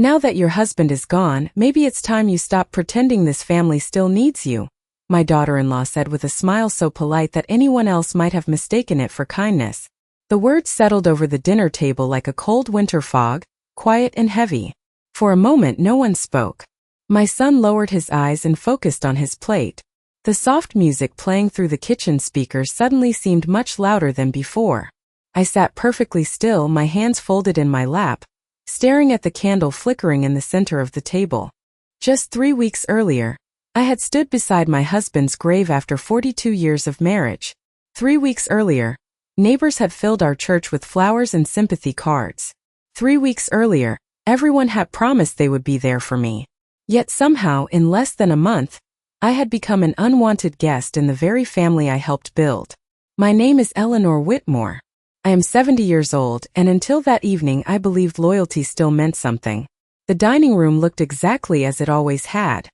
Now that your husband is gone, maybe it's time you stop pretending this family still needs you, my daughter-in-law said with a smile so polite that anyone else might have mistaken it for kindness. The words settled over the dinner table like a cold winter fog, quiet and heavy. For a moment no one spoke. My son lowered his eyes and focused on his plate. The soft music playing through the kitchen speakers suddenly seemed much louder than before. I sat perfectly still, my hands folded in my lap, staring at the candle flickering in the center of the table. Just 3 weeks earlier, I had stood beside my husband's grave after 42 years of marriage. 3 weeks earlier, neighbors had filled our church with flowers and sympathy cards. 3 weeks earlier, everyone had promised they would be there for me. Yet somehow, in less than a month, I had become an unwanted guest in the very family I helped build. My name is Eleanor Whitmore. I am 70 years old, and until that evening I believed loyalty still meant something. The dining room looked exactly as it always had.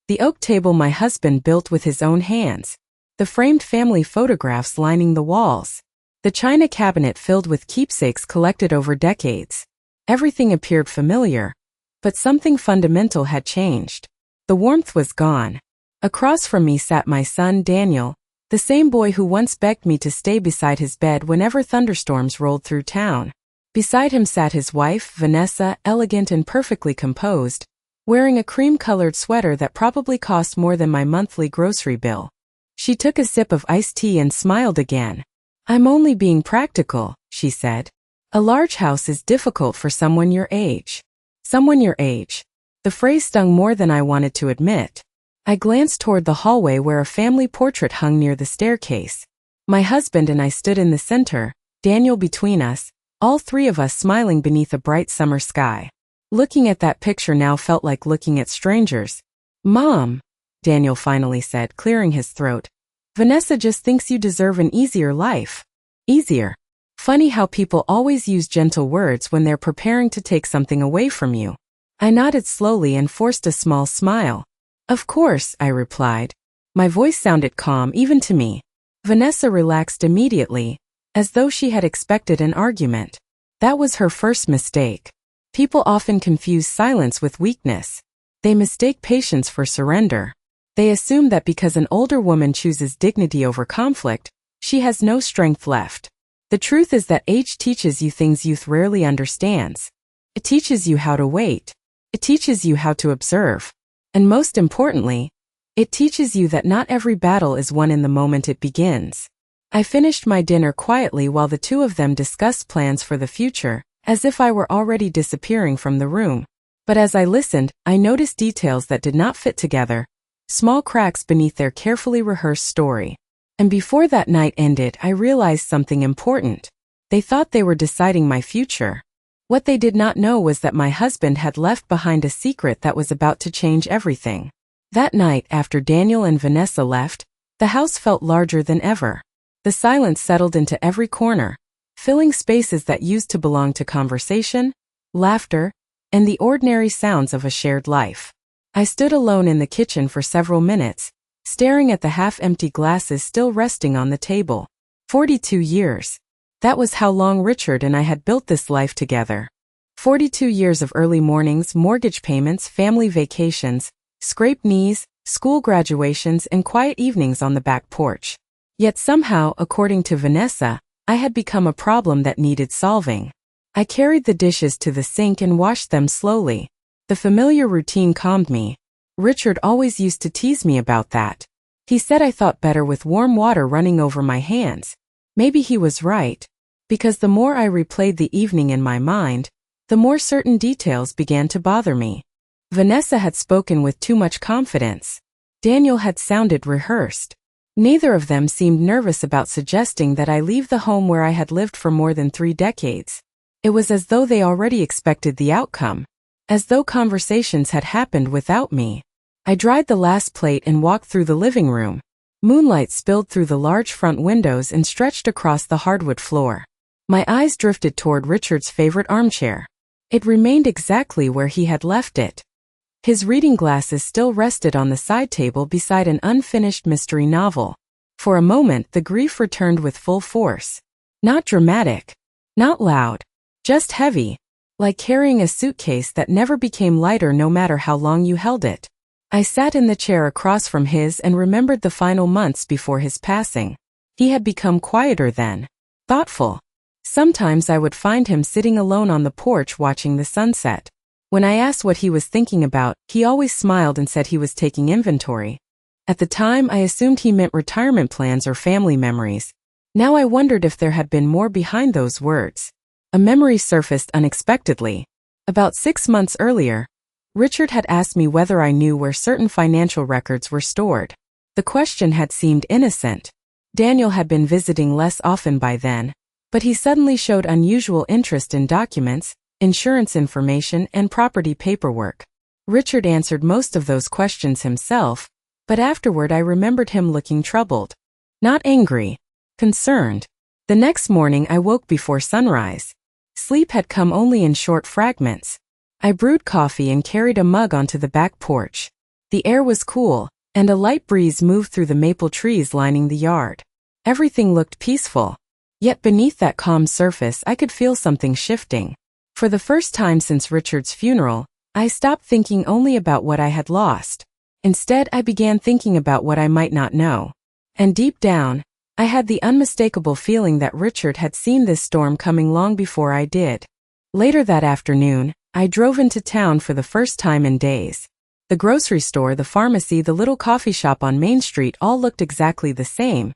The oak table my husband built with his own hands. The framed family photographs lining the walls. The china cabinet filled with keepsakes collected over decades. Everything appeared familiar, but something fundamental had changed. The warmth was gone. Across from me sat my son Daniel, the same boy who once begged me to stay beside his bed whenever thunderstorms rolled through town. Beside him sat his wife, Vanessa, elegant and perfectly composed, wearing a cream-colored sweater that probably cost more than my monthly grocery bill. She took a sip of iced tea and smiled again. "I'm only being practical," she said. "A large house is difficult for someone your age." Someone your age. The phrase stung more than I wanted to admit. I glanced toward the hallway where a family portrait hung near the staircase. My husband and I stood in the center, Daniel between us, all three of us smiling beneath a bright summer sky. Looking at that picture now felt like looking at strangers. "Mom," Daniel finally said, clearing his throat, "Vanessa just thinks you deserve an easier life." Easier. Funny how people always use gentle words when they're preparing to take something away from you. I nodded slowly and forced a small smile. "Of course," I replied. My voice sounded calm even to me. Vanessa relaxed immediately, as though she had expected an argument. That was her first mistake. People often confuse silence with weakness. They mistake patience for surrender. They assume that because an older woman chooses dignity over conflict, she has no strength left. The truth is that age teaches you things youth rarely understands. It teaches you how to wait. It teaches you how to observe. And most importantly, it teaches you that not every battle is won in the moment it begins. I finished my dinner quietly while the two of them discussed plans for the future, as if I were already disappearing from the room. But as I listened, I noticed details that did not fit together, small cracks beneath their carefully rehearsed story. And before that night ended, I realized something important. They thought they were deciding my future. What they did not know was that my husband had left behind a secret that was about to change everything. That night, after Daniel and Vanessa left, the house felt larger than ever. The silence settled into every corner, filling spaces that used to belong to conversation, laughter, and the ordinary sounds of a shared life. I stood alone in the kitchen for several minutes, staring at the half-empty glasses still resting on the table. 42 years. That was how long Richard and I had built this life together. 42 years of early mornings, mortgage payments, family vacations, scraped knees, school graduations, and quiet evenings on the back porch. Yet somehow, according to Vanessa, I had become a problem that needed solving. I carried the dishes to the sink and washed them slowly. The familiar routine calmed me. Richard always used to tease me about that. He said I thought better with warm water running over my hands. Maybe he was right. Because the more I replayed the evening in my mind, the more certain details began to bother me. Vanessa had spoken with too much confidence. Daniel had sounded rehearsed. Neither of them seemed nervous about suggesting that I leave the home where I had lived for more than 3 decades. It was as though they already expected the outcome. As though conversations had happened without me. I dried the last plate and walked through the living room. Moonlight spilled through the large front windows and stretched across the hardwood floor. My eyes drifted toward Richard's favorite armchair. It remained exactly where he had left it. His reading glasses still rested on the side table beside an unfinished mystery novel. For a moment, the grief returned with full force. Not dramatic. Not loud. Just heavy. like carrying a suitcase that never became lighter no matter how long you held it. I sat in the chair across from his and remembered the final months before his passing. He had become quieter then, thoughtful. Sometimes I would find him sitting alone on the porch watching the sunset. When I asked what he was thinking about, he always smiled and said he was taking inventory. At the time, I assumed he meant retirement plans or family memories. Now I wondered if there had been more behind those words. A memory surfaced unexpectedly. About 6 months earlier, Richard had asked me whether I knew where certain financial records were stored. The question had seemed innocent. Daniel had been visiting less often by then, but he suddenly showed unusual interest in documents, insurance information, and property paperwork. Richard answered most of those questions himself, but afterward I remembered him looking troubled. Not angry, concerned. The next morning I woke before sunrise. Sleep had come only in short fragments. I brewed coffee and carried a mug onto the back porch. The air was cool, and a light breeze moved through the maple trees lining the yard. Everything looked peaceful. Yet beneath that calm surface I could feel something shifting. For the first time since Richard's funeral, I stopped thinking only about what I had lost. Instead, I began thinking about what I might not know. And deep down, I had the unmistakable feeling that Richard had seen this storm coming long before I did. Later that afternoon, I drove into town for the first time in days. The grocery store, the pharmacy, the little coffee shop on Main Street all looked exactly the same.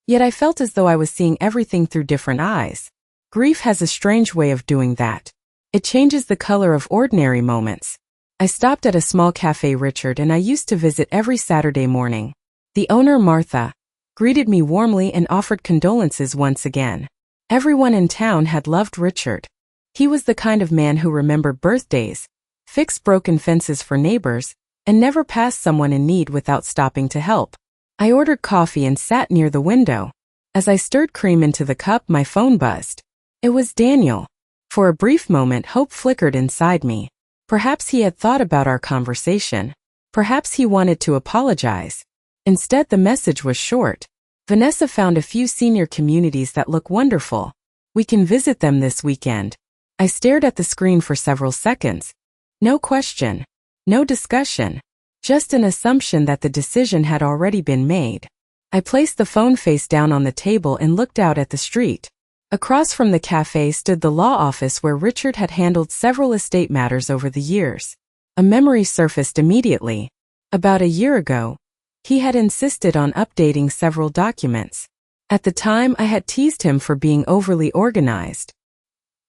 Yet I felt as though I was seeing everything through different eyes. Grief has a strange way of doing that. It changes the color of ordinary moments. I stopped at a small cafe Richard and I used to visit every Saturday morning. The owner, Martha, greeted me warmly and offered condolences once again. Everyone in town had loved Richard. He was the kind of man who remembered birthdays, fixed broken fences for neighbors, and never passed someone in need without stopping to help. I ordered coffee and sat near the window. As I stirred cream into the cup, my phone buzzed. It was Daniel. For a brief moment, hope flickered inside me. Perhaps he had thought about our conversation. Perhaps he wanted to apologize. Instead, the message was short. Vanessa found a few senior communities that look wonderful. We can visit them this weekend. I stared at the screen for several seconds. No question. No discussion. Just an assumption that the decision had already been made. I placed the phone face down on the table and looked out at the street. Across from the cafe stood the law office where Richard had handled several estate matters over the years. A memory surfaced immediately. About a year ago, he had insisted on updating several documents. At the time, I had teased him for being overly organized.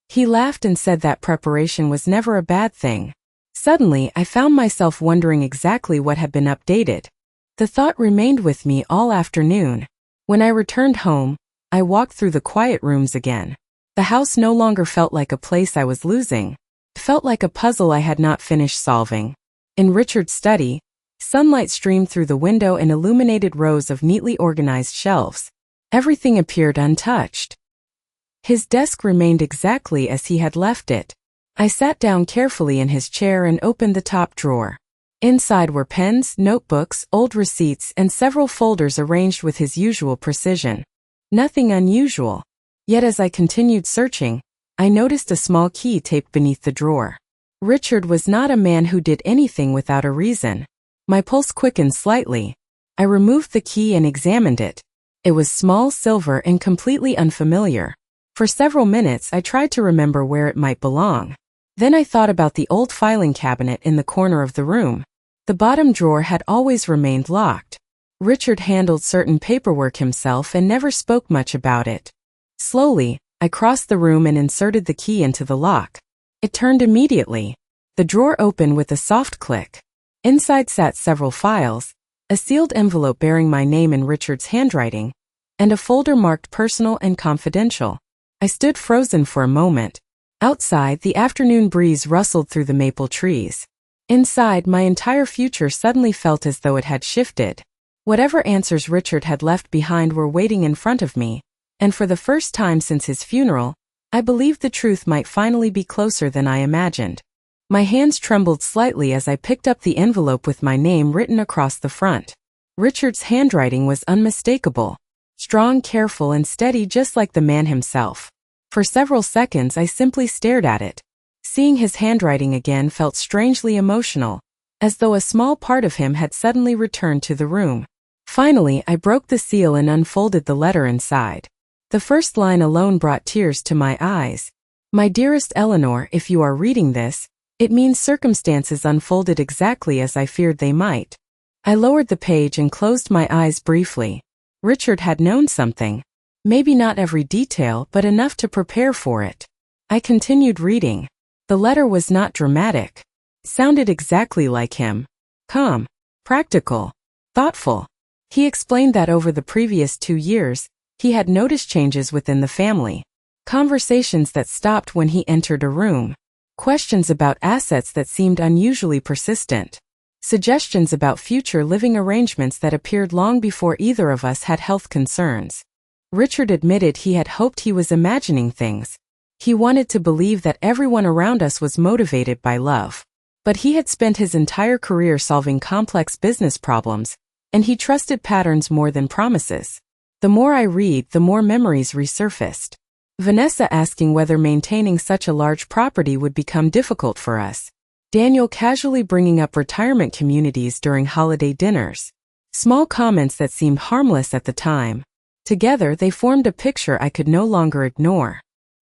He laughed and said that preparation was never a bad thing. Suddenly, I found myself wondering exactly what had been updated. The thought remained with me all afternoon. When I returned home, I walked through the quiet rooms again. The house no longer felt like a place I was losing. It felt like a puzzle I had not finished solving. In Richard's study, sunlight streamed through the window and illuminated rows of neatly organized shelves. Everything appeared untouched. His desk remained exactly as he had left it. I sat down carefully in his chair and opened the top drawer. Inside were pens, notebooks, old receipts, and several folders arranged with his usual precision. Nothing unusual. Yet as I continued searching, I noticed a small key taped beneath the drawer. Richard was not a man who did anything without a reason. My pulse quickened slightly. I removed the key and examined it. It was small, silver, and completely unfamiliar. For several minutes I tried to remember where it might belong. Then I thought about the old filing cabinet in the corner of the room. The bottom drawer had always remained locked. Richard handled certain paperwork himself and never spoke much about it. Slowly, I crossed the room and inserted the key into the lock. It turned immediately. The drawer opened with a soft click. Inside sat several files, a sealed envelope bearing my name in Richard's handwriting, and a folder marked personal and confidential. I stood frozen for a moment. Outside, the afternoon breeze rustled through the maple trees. Inside, my entire future suddenly felt as though it had shifted. Whatever answers Richard had left behind were waiting in front of me, and for the first time since his funeral, I believed the truth might finally be closer than I imagined. My hands trembled slightly as I picked up the envelope with my name written across the front. Richard's handwriting was unmistakable. Strong, careful, and steady, just like the man himself. For several seconds I simply stared at it, Seeing his handwriting again felt strangely emotional, as though a small part of him had suddenly returned to the room. Finally, I broke the seal and unfolded the letter inside. The first line alone brought tears to my eyes. My dearest Eleanor, if you are reading this, it means circumstances unfolded exactly as I feared they might. I lowered the page and closed my eyes briefly. Richard had known something. Maybe not every detail, but enough to prepare for it. I continued reading. The letter was not dramatic. Sounded exactly like him. Calm, practical, thoughtful. He explained that over the previous 2 years, he had noticed changes within the family. Conversations that stopped when he entered a room. Questions about assets that seemed unusually persistent. Suggestions about future living arrangements that appeared long before either of us had health concerns. Richard admitted he had hoped he was imagining things. He wanted to believe that everyone around us was motivated by love. But he had spent his entire career solving complex business problems, and he trusted patterns more than promises. The more I read, the more memories resurfaced. Vanessa asking whether maintaining such a large property would become difficult for us. Daniel casually bringing up retirement communities during holiday dinners. Small comments that seemed harmless at the time. Together, they formed a picture I could no longer ignore.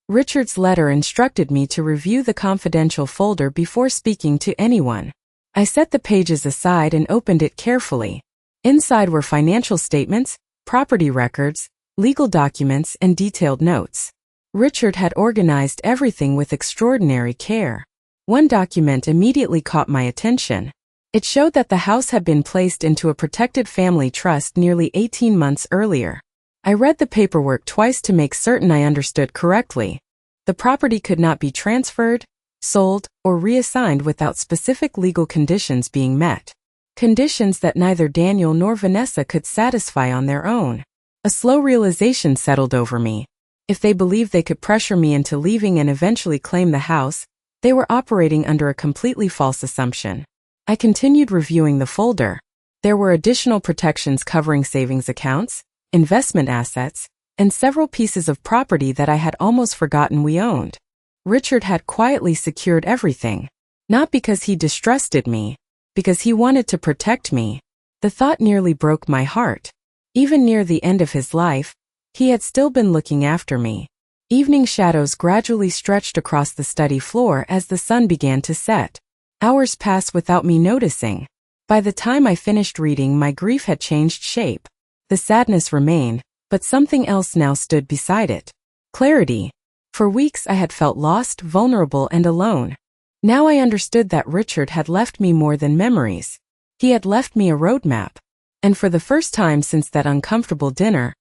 Richard's letter instructed me to review the confidential folder before speaking to anyone. I set the pages aside and opened it carefully. Inside were financial statements, property records, legal documents, and detailed notes. Richard had organized everything with extraordinary care. One document immediately caught my attention. It showed that the house had been placed into a protected family trust nearly 18 months earlier. I read the paperwork twice to make certain I understood correctly. The property could not be transferred, sold, or reassigned without specific legal conditions being met. Conditions that neither Daniel nor Vanessa could satisfy on their own. A slow realization settled over me. If they believed they could pressure me into leaving and eventually claim the house, they were operating under a completely false assumption. I continued reviewing the folder. There were additional protections covering savings accounts, investment assets, and several pieces of property that I had almost forgotten we owned. Richard had quietly secured everything. Not because he distrusted me, because he wanted to protect me. The thought nearly broke my heart. Even near the end of his life, he had still been looking after me. Evening shadows gradually stretched across the study floor as the sun began to set. Hours passed without me noticing. By the time I finished reading, my grief had changed shape. The sadness remained, but something else now stood beside it. Clarity. For weeks I had felt lost, vulnerable, and alone. Now I understood that Richard had left me more than memories. He had left me a roadmap. And for the first time since that uncomfortable dinner,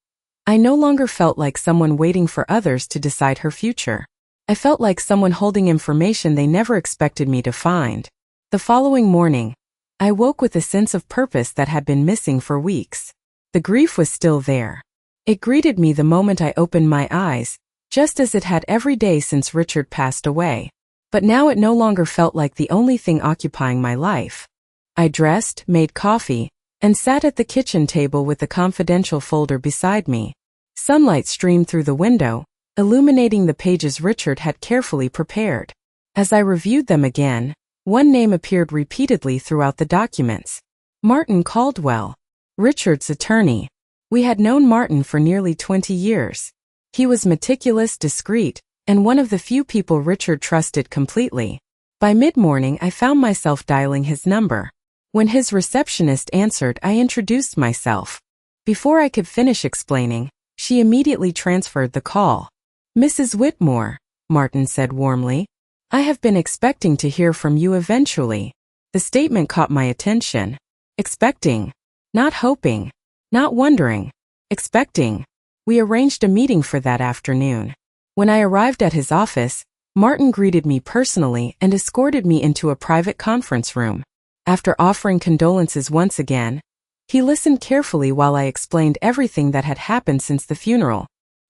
I no longer felt like someone waiting for others to decide her future. I felt like someone holding information they never expected me to find. The following morning, I woke with a sense of purpose that had been missing for weeks. The grief was still there. It greeted me the moment I opened my eyes, just as it had every day since Richard passed away. But now it no longer felt like the only thing occupying my life. I dressed, made coffee, and sat at the kitchen table with the confidential folder beside me. Sunlight streamed through the window, illuminating the pages Richard had carefully prepared. As I reviewed them again, one name appeared repeatedly throughout the documents. Martin Caldwell. Richard's attorney. We had known Martin for nearly 20 years. He was meticulous, discreet, and one of the few people Richard trusted completely. By mid-morning, I found myself dialing his number. When his receptionist answered, I introduced myself. Before I could finish explaining, she immediately transferred the call. "Mrs. Whitmore," Martin said warmly, "I have been expecting to hear from you eventually." The statement caught my attention. Expecting. Not hoping. Not wondering. Expecting. We arranged a meeting for that afternoon. When I arrived at his office, Martin greeted me personally and escorted me into a private conference room. After offering condolences once again, he listened carefully while I explained everything that had happened since the funeral.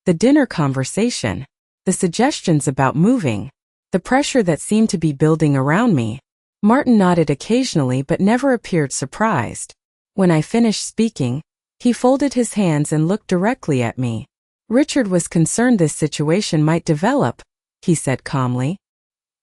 The dinner conversation. The suggestions about moving. The pressure that seemed to be building around me. Martin nodded occasionally but never appeared surprised. When I finished speaking, he folded his hands and looked directly at me. "Richard was concerned this situation might develop," he said calmly.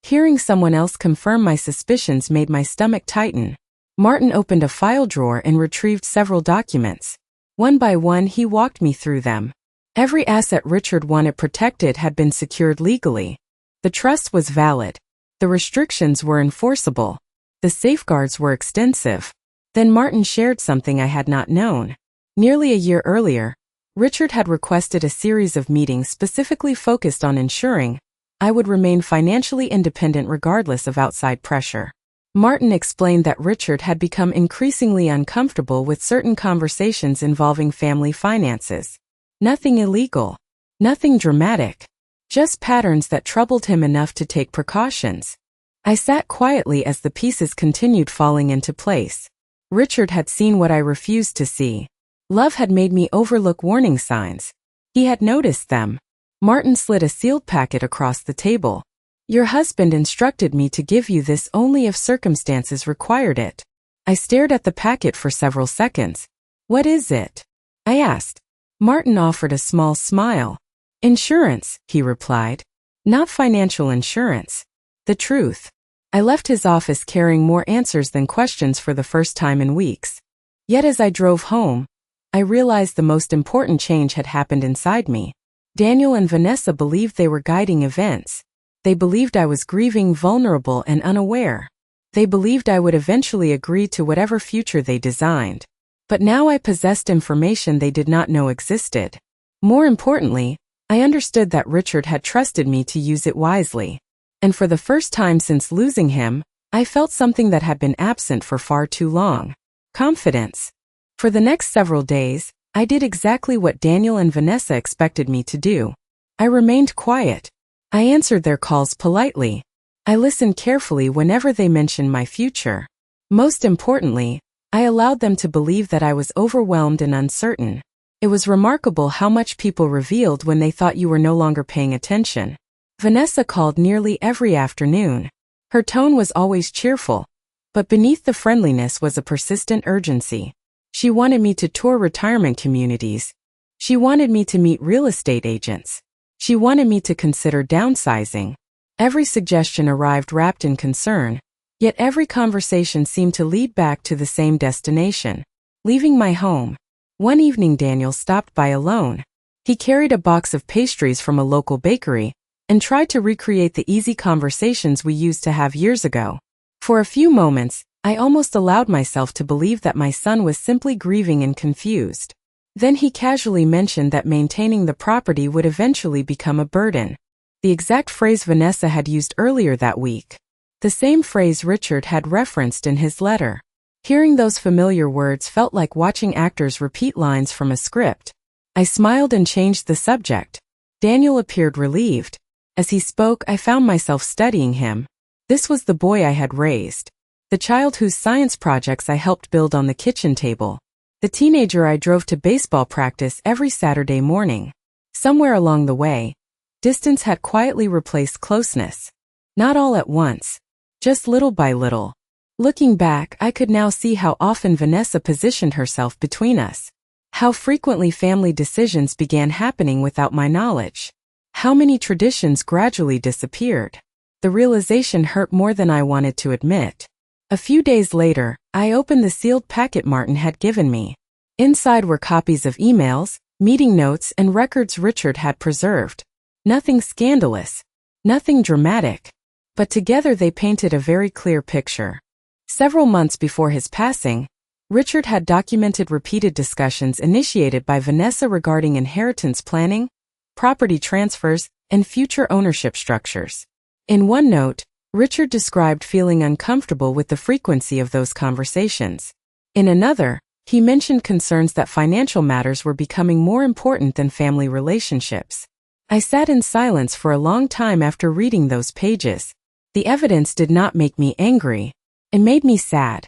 Hearing someone else confirm my suspicions made my stomach tighten. Martin opened a file drawer and retrieved several documents. One by one he walked me through them. Every asset Richard wanted protected had been secured legally. The trust was valid. The restrictions were enforceable. The safeguards were extensive. Then Martin shared something I had not known. Nearly a year earlier, Richard had requested a series of meetings specifically focused on ensuring I would remain financially independent regardless of outside pressure. Martin explained that Richard had become increasingly uncomfortable with certain conversations involving family finances. Nothing illegal. Nothing dramatic. Just patterns that troubled him enough to take precautions. I sat quietly as the pieces continued falling into place. Richard had seen what I refused to see. Love had made me overlook warning signs. He had noticed them. Martin slid a sealed packet across the table. Your husband instructed me to give you this only if circumstances required it. I stared at the packet for several seconds. What is it? I asked. Martin offered a small smile. Insurance, he replied. Not financial insurance. The truth. I left his office carrying more answers than questions for the first time in weeks. Yet as I drove home, I realized the most important change had happened inside me. Daniel and Vanessa believed they were guiding events. They believed I was grieving, vulnerable, and unaware. They believed I would eventually agree to whatever future they designed. But now I possessed information they did not know existed. More importantly, I understood that Richard had trusted me to use it wisely. And for the first time since losing him, I felt something that had been absent for far too long. Confidence. For the next several days, I did exactly what Daniel and Vanessa expected me to do. I remained quiet. I answered their calls politely. I listened carefully whenever they mentioned my future. Most importantly, I allowed them to believe that I was overwhelmed and uncertain. It was remarkable how much people revealed when they thought you were no longer paying attention. Vanessa called nearly every afternoon. Her tone was always cheerful, but beneath the friendliness was a persistent urgency. She wanted me to tour retirement communities. She wanted me to meet real estate agents. She wanted me to consider downsizing. Every suggestion arrived wrapped in concern, yet every conversation seemed to lead back to the same destination. Leaving my home. One evening Daniel stopped by alone. He carried a box of pastries from a local bakery and tried to recreate the easy conversations we used to have years ago. For a few moments, I almost allowed myself to believe that my son was simply grieving and confused. Then he casually mentioned that maintaining the property would eventually become a burden. The exact phrase Vanessa had used earlier that week. The same phrase Richard had referenced in his letter. Hearing those familiar words felt like watching actors repeat lines from a script. I smiled and changed the subject. Daniel appeared relieved. As he spoke, I found myself studying him. This was the boy I had raised. The child whose science projects I helped build on the kitchen table. The teenager I drove to baseball practice every Saturday morning. Somewhere along the way, distance had quietly replaced closeness. Not all at once, just little by little. Looking back, I could now see how often Vanessa positioned herself between us. How frequently family decisions began happening without my knowledge. How many traditions gradually disappeared. The realization hurt more than I wanted to admit. A few days later, I opened the sealed packet Martin had given me. Inside were copies of emails, meeting notes, and records Richard had preserved. Nothing scandalous. Nothing dramatic. But together they painted a very clear picture. Several months before his passing, Richard had documented repeated discussions initiated by Vanessa regarding inheritance planning, property transfers, and future ownership structures. In one note, Richard described feeling uncomfortable with the frequency of those conversations. In another, he mentioned concerns that financial matters were becoming more important than family relationships. I sat in silence for a long time after reading those pages. The evidence did not make me angry. It made me sad.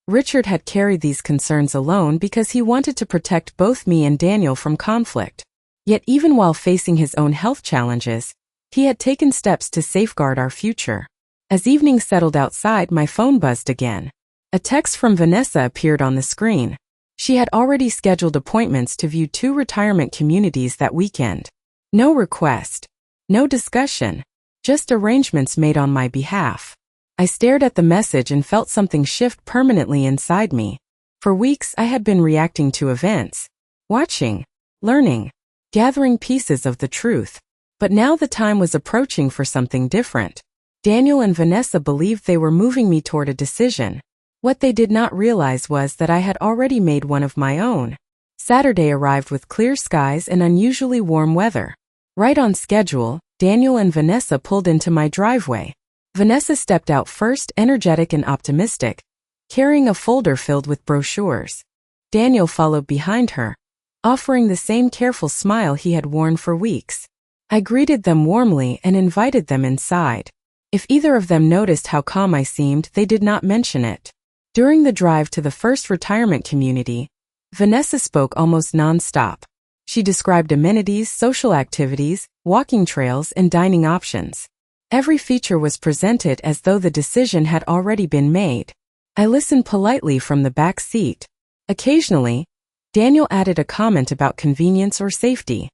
Richard had carried these concerns alone because he wanted to protect both me and Daniel from conflict. Yet even while facing his own health challenges, he had taken steps to safeguard our future. As evening settled outside, my phone buzzed again. A text from Vanessa appeared on the screen. She had already scheduled appointments to view 2 retirement communities that weekend. No request. No discussion. just arrangements made on my behalf. I stared at the message and felt something shift permanently inside me. For weeks I had been reacting to events, watching, learning, gathering pieces of the truth. But now the time was approaching for something different. Daniel and Vanessa believed they were moving me toward a decision. What they did not realize was that I had already made one of my own. Saturday arrived with clear skies and unusually warm weather. Right on schedule, Daniel and Vanessa pulled into my driveway. Vanessa stepped out first, energetic and optimistic, carrying a folder filled with brochures. Daniel followed behind her, offering the same careful smile he had worn for weeks. I greeted them warmly and invited them inside. If either of them noticed how calm I seemed, they did not mention it. During the drive to the first retirement community, Vanessa spoke almost non-stop. She described amenities, social activities, walking trails, and dining options. Every feature was presented as though the decision had already been made. I listened politely from the back seat. Occasionally, Daniel added a comment about convenience or safety.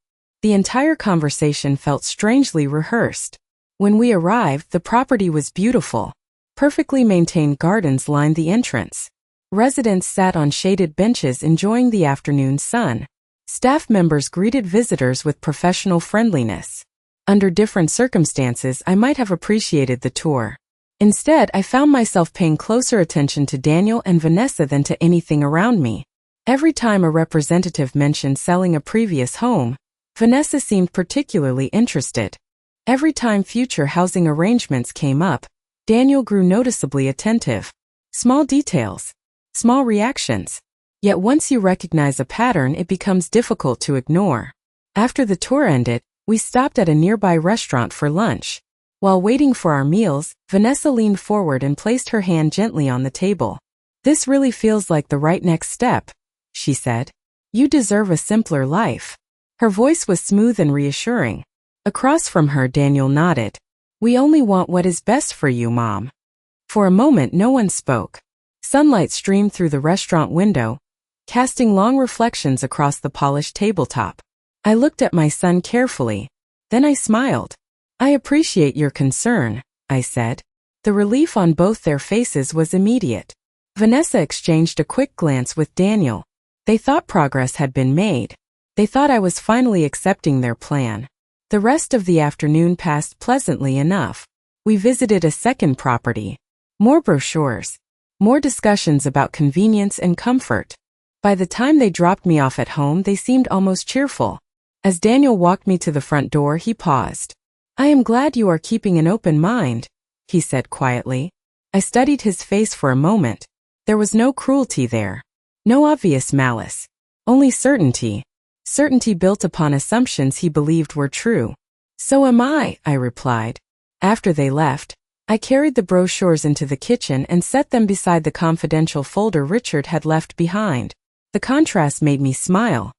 The entire conversation felt strangely rehearsed. When we arrived, the property was beautiful. Perfectly maintained gardens lined the entrance. Residents sat on shaded benches enjoying the afternoon sun. Staff members greeted visitors with professional friendliness. Under different circumstances, I might have appreciated the tour. Instead, I found myself paying closer attention to Daniel and Vanessa than to anything around me. Every time a representative mentioned selling a previous home, Vanessa seemed particularly interested. Every time future housing arrangements came up, Daniel grew noticeably attentive. Small details, small reactions. Yet once you recognize a pattern, it becomes difficult to ignore. After the tour ended, we stopped at a nearby restaurant for lunch. While waiting for our meals, Vanessa leaned forward and placed her hand gently on the table. "This really feels like the right next step," she said. "You deserve a simpler life." Her voice was smooth and reassuring. Across from her, Daniel nodded. "We only want what is best for you, Mom." For a moment, no one spoke. Sunlight streamed through the restaurant window, casting long reflections across the polished tabletop. I looked at my son carefully. Then I smiled. "I appreciate your concern," I said. The relief on both their faces was immediate. Vanessa exchanged a quick glance with Daniel. They thought progress had been made. They thought I was finally accepting their plan. The rest of the afternoon passed pleasantly enough. We visited a second property. More brochures. More discussions about convenience and comfort. By the time they dropped me off at home, they seemed almost cheerful. As Daniel walked me to the front door, he paused. "I am glad you are keeping an open mind," he said quietly. I studied his face for a moment. There was no cruelty there. No obvious malice. Only certainty. Certainty built upon assumptions he believed were true. "So am I," I replied. After they left, I carried the brochures into the kitchen and set them beside the confidential folder Richard had left behind. The contrast made me smile.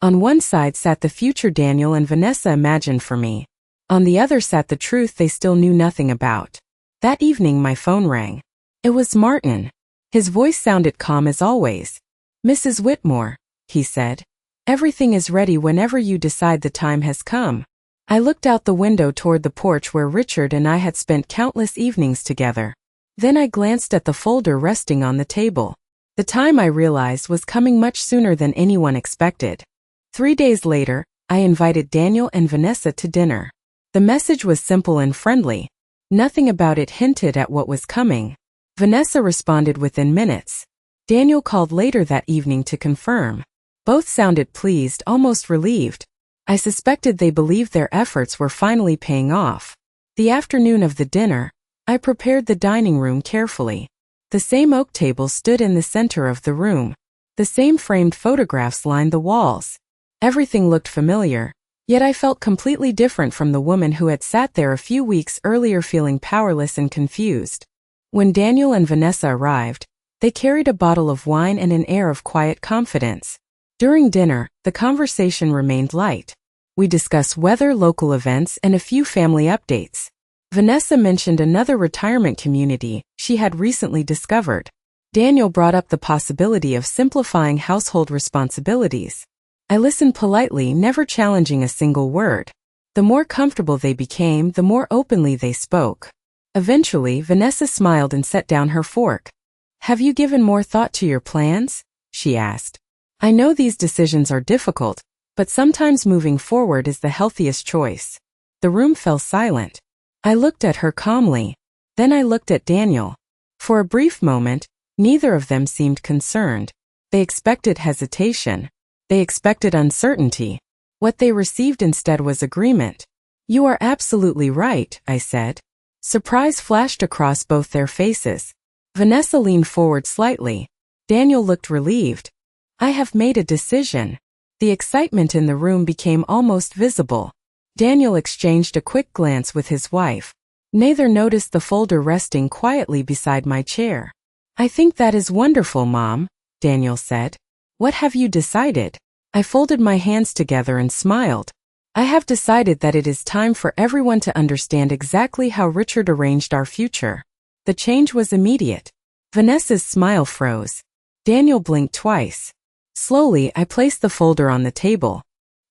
On one side sat the future Daniel and Vanessa imagined for me. On the other sat the truth they still knew nothing about. That evening my phone rang. It was Martin. His voice sounded calm as always. "Mrs. Whitmore," he said. "Everything is ready whenever you decide the time has come." I looked out the window toward the porch where Richard and I had spent countless evenings together. Then I glanced at the folder resting on the table. The time, I realized, was coming much sooner than anyone expected. 3 days later, I invited Daniel and Vanessa to dinner. The message was simple and friendly. Nothing about it hinted at what was coming. Vanessa responded within minutes. Daniel called later that evening to confirm. Both sounded pleased, almost relieved. I suspected they believed their efforts were finally paying off. The afternoon of the dinner, I prepared the dining room carefully. The same oak table stood in the center of the room. The same framed photographs lined the walls. Everything looked familiar, yet I felt completely different from the woman who had sat there a few weeks earlier feeling powerless and confused. When Daniel and Vanessa arrived, they carried a bottle of wine and an air of quiet confidence. During dinner, the conversation remained light. We discussed weather, local events, and a few family updates. Vanessa mentioned another retirement community she had recently discovered. Daniel brought up the possibility of simplifying household responsibilities. I listened politely, never challenging a single word. The more comfortable they became, the more openly they spoke. Eventually, Vanessa smiled and set down her fork. "Have you given more thought to your plans?" she asked. "I know these decisions are difficult, but sometimes moving forward is the healthiest choice." The room fell silent. I looked at her calmly. Then I looked at Daniel. For a brief moment, neither of them seemed concerned. They expected hesitation. They expected uncertainty. What they received instead was agreement. "You are absolutely right," I said. Surprise flashed across both their faces. Vanessa leaned forward slightly. Daniel looked relieved. "I have made a decision." The excitement in the room became almost visible. Daniel exchanged a quick glance with his wife. Neither noticed the folder resting quietly beside my chair. "I think that is wonderful, Mom," Daniel said. "What have you decided?" I folded my hands together and smiled. "I have decided that it is time for everyone to understand exactly how Richard arranged our future." The change was immediate. Vanessa's smile froze. Daniel blinked twice. Slowly, I placed the folder on the table.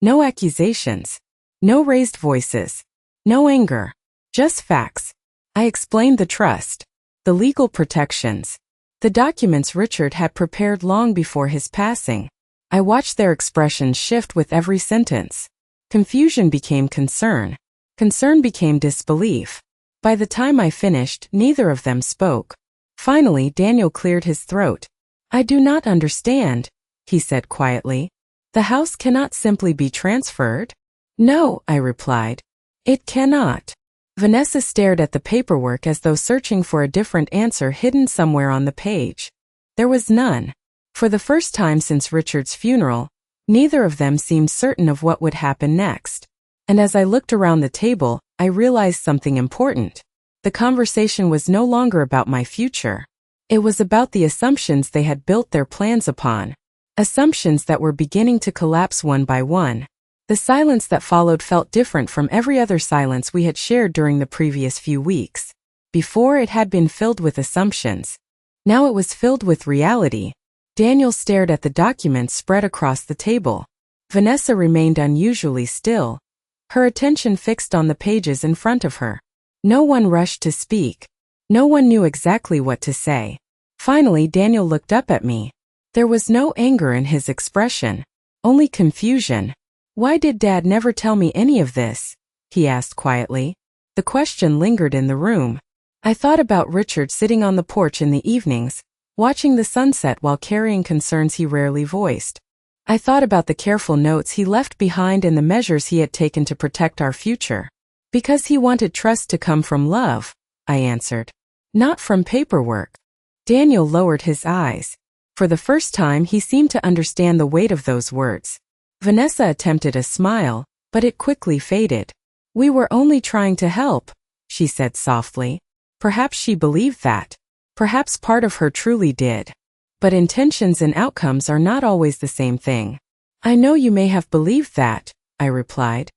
No accusations. No raised voices. No anger. Just facts. I explained the trust. The legal protections. The documents Richard had prepared long before his passing. I watched their expressions shift with every sentence. Confusion became concern. Concern became disbelief. By the time I finished, neither of them spoke. Finally, Daniel cleared his throat. "I do not understand," he said quietly. "The house cannot simply be transferred?" "No," I replied. "It cannot." Vanessa stared at the paperwork as though searching for a different answer hidden somewhere on the page. There was none. For the first time since Richard's funeral, neither of them seemed certain of what would happen next. And as I looked around the table, I realized something important. The conversation was no longer about my future. It was about the assumptions they had built their plans upon. Assumptions that were beginning to collapse one by one. The silence that followed felt different from every other silence we had shared during the previous few weeks. Before, it had been filled with assumptions. Now it was filled with reality. Daniel stared at the documents spread across the table. Vanessa remained unusually still, her attention fixed on the pages in front of her. No one rushed to speak. No one knew exactly what to say. Finally, Daniel looked up at me. There was no anger in his expression, only confusion. "Why did Dad never tell me any of this?" he asked quietly. The question lingered in the room. I thought about Richard sitting on the porch in the evenings, watching the sunset while carrying concerns he rarely voiced. I thought about the careful notes he left behind and the measures he had taken to protect our future. "Because he wanted trust to come from love," I answered. "Not from paperwork." Daniel lowered his eyes. For the first time, he seemed to understand the weight of those words. Vanessa attempted a smile, but it quickly faded. "We were only trying to help," she said softly. Perhaps she believed that. Perhaps part of her truly did. But intentions and outcomes are not always the same thing. "I know you may have believed that," I replied.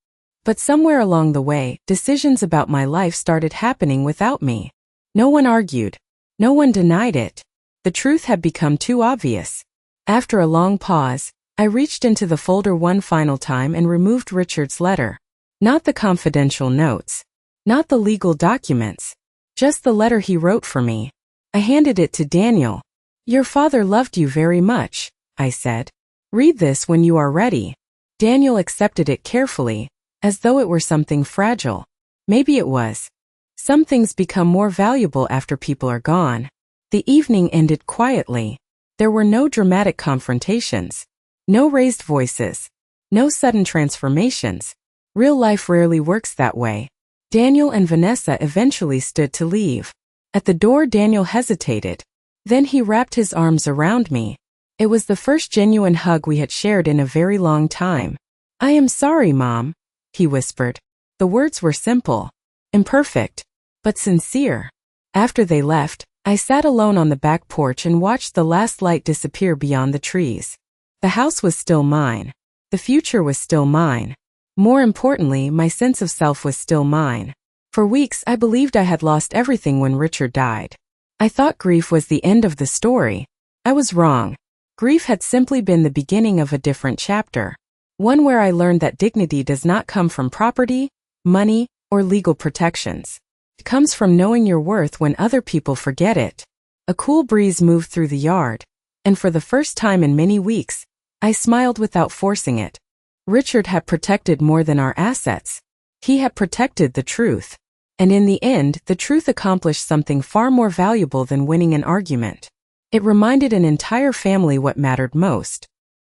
But somewhere along the way, decisions about my life started happening without me. No one argued. No one denied it. The truth had become too obvious. After a long pause, I reached into the folder one final time and removed Richard's letter. Not the confidential notes. Not the legal documents. Just the letter he wrote for me. I handed it to Daniel. "Your father loved you very much," I said. "Read this when you are ready." Daniel accepted it carefully, as though it were something fragile. Maybe it was. Some things become more valuable after people are gone. The evening ended quietly. There were no dramatic confrontations. No raised voices. No sudden transformations. Real life rarely works that way. Daniel and Vanessa eventually stood to leave. At the door, Daniel hesitated. Then he wrapped his arms around me. It was the first genuine hug we had shared in a very long time. "I am sorry, Mom," he whispered. The words were simple, imperfect, but sincere. After they left, I sat alone on the back porch and watched the last light disappear beyond the trees. The house was still mine. The future was still mine. More importantly, my sense of self was still mine. For weeks, I believed I had lost everything when Richard died. I thought grief was the end of the story. I was wrong. Grief had simply been the beginning of a different chapter. One where I learned that dignity does not come from property, money, or legal protections. It comes from knowing your worth when other people forget it. A cool breeze moved through the yard, and for the first time in many weeks, I smiled without forcing it. Richard had protected more than our assets. He had protected the truth. And in the end, the truth accomplished something far more valuable than winning an argument. It reminded an entire family what mattered most.